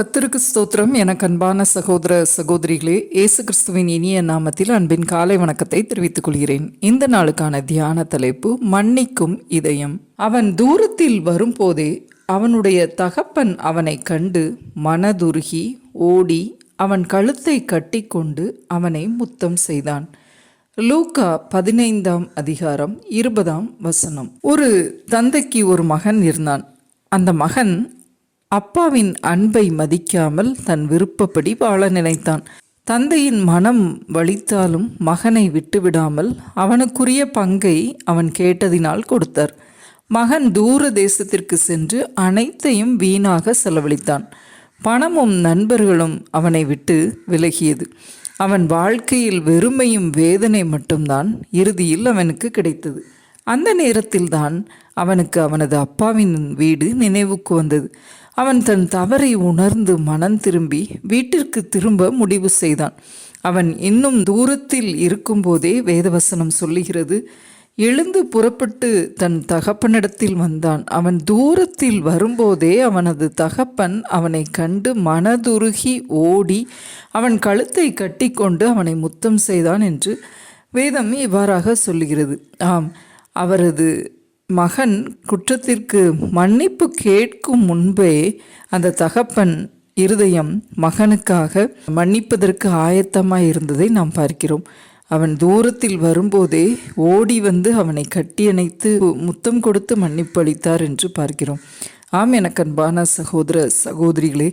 கர்த்தருக்கு ஸ்தோத்திரம். எனக்கு அன்பான சகோதர சகோதரிகளே, இயேசு கிறிஸ்துவின் இனிய நாமத்தில் அன்பின் காலை வணக்கத்தை தெரிவித்துக் கொள்கிறேன். இந்த நாளுக்கான தியான தலைப்பு மன்னிக்கும் இதயம். அவன் தூரத்தில் வரும்போதே அவனுடைய தகப்பன் அவனை கண்டு மனதுருகி ஓடி அவன் கழுத்தை கட்டிக்கொண்டு அவனை முத்தம் செய்தான். லூக்கா 15ஆம் அதிகாரம் 20ஆம் வசனம். ஒரு தந்தைக்கு ஒரு மகன் இருந்தான். அந்த மகன் அப்பாவின் அன்பை மதிக்காமல் தன் விருப்பப்படி வாழ நினைத்தான். தந்தையின் மனம் வலித்தாலும் மகனை விட்டுவிடாமல் அவனுக்குரிய பங்கை அவன் கேட்டதினால் கொடுத்தார். மகன் தூர தேசத்திற்கு சென்று அனைத்தையும் வீணாக செலவழித்தான். பணமும் நண்பர்களும் அவனை விட்டு விலகியது. அவன் வாழ்க்கையில் வெறுமையும் வேதனை மட்டும்தான் இறுதியில் அவனுக்கு கிடைத்தது. அந்த நேரத்தில்தான் அவனுக்கு அவனது அப்பாவின் வீடு நினைவுக்கு வந்தது. அவன் தன் தவறை உணர்ந்து மனம் திரும்பி வீட்டிற்கு திரும்ப முடிவு செய்தான். அவன் இன்னும் தூரத்தில் இருக்கும்போதே வேதவசனம் சொல்லுகிறது, எழுந்து புறப்பட்டு தன் தகப்பனிடத்தில் வந்தான். அவன் தூரத்தில் வரும்போதே அவனது தகப்பன் அவனை கண்டு மனதுருகி ஓடி அவன் கழுத்தை கட்டிக்கொண்டு அவனை முத்தம் செய்தான் என்று வேதம் இவ்வாறாக சொல்லுகிறது. ஆம், அவரது மகன் குற்றத்திற்கு மன்னிப்பு கேட்கும் முன்பே அந்த தகப்பன் இருதயம் மகனுக்காக மன்னிப்பதற்கு ஆயத்தமாய் இருந்ததை நாம் பார்க்கிறோம். அவன் தூரத்தில் வரும்போதே ஓடி வந்து அவனை கட்டியணைத்து முத்தம் கொடுத்து மன்னிப்பு அளித்தார் என்று பார்க்கிறோம். ஆம், எனக்கு அன்பான சகோதர சகோதரிகளே,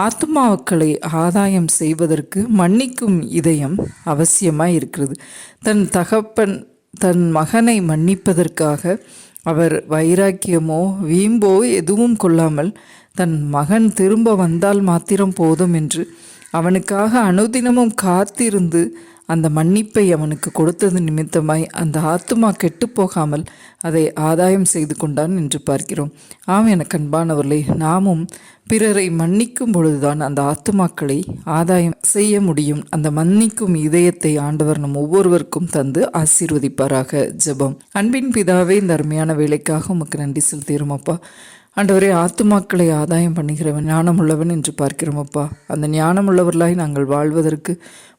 ஆத்மாக்களை ஆதாயம் செய்வதற்கு மன்னிக்கும் இதயம் அவசியமாய் இருக்கிறது. தன் தகப்பன் தன் மகனை மன்னிப்பதற்காக அவர் வைராக்கியமோ வீம்போ எதுவும் கொள்ளாமல் தன் மகன் திரும்ப வந்தால் மாத்திரம் போதும் என்று அவனுக்காக அனுதினமும் காத்திருந்து அந்த மன்னிப்பை அவனுக்கு கொடுத்தது நிமித்தமாய் அந்த ஆத்துமா கெட்டுப்போகாமல் அதை ஆதாயம் செய்து கொண்டான் என்று பார்க்கிறோம். ஆம், எனக்கு அன்பானவர்களே, நாமும் பிறரை மன்னிக்கும் பொழுதுதான் அந்த ஆத்துமாக்களை ஆதாயம் செய்ய முடியும். அந்த மன்னிக்கும் இதயத்தை ஆண்டவர் நம் ஒவ்வொருவருக்கும் தந்து ஆசீர்வதிப்பாராக. ஜெபம். அன்பின் பிதாவே, இந்த அருமையான வேலைக்காக உமக்கு நன்றி செலுத்துகிறோம் அப்பா. ஆண்டவரே, ஆத்துமாக்களை ஆதாயம் பண்ணுகிறவன் ஞானமுள்ளவன் என்று பார்க்கிறோம் அப்பா. அந்த ஞானமுள்ளவர்களாய் நாங்கள் வாழ்வதற்கு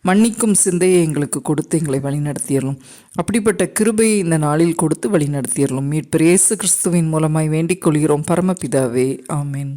மன்னிக்கும் சிந்தையை எங்களுக்கு கொடுத்து எங்களை வழிநடத்தியறலும். அப்படிப்பட்ட கிருபையை இந்த நாளில் கொடுத்து வழிநடத்தியறலும். மீட்பர் இயேசு கிறிஸ்துவின் மூலமாய் வேண்டிக் கொள்கிறோம் பரமபிதாவே. ஆமென்.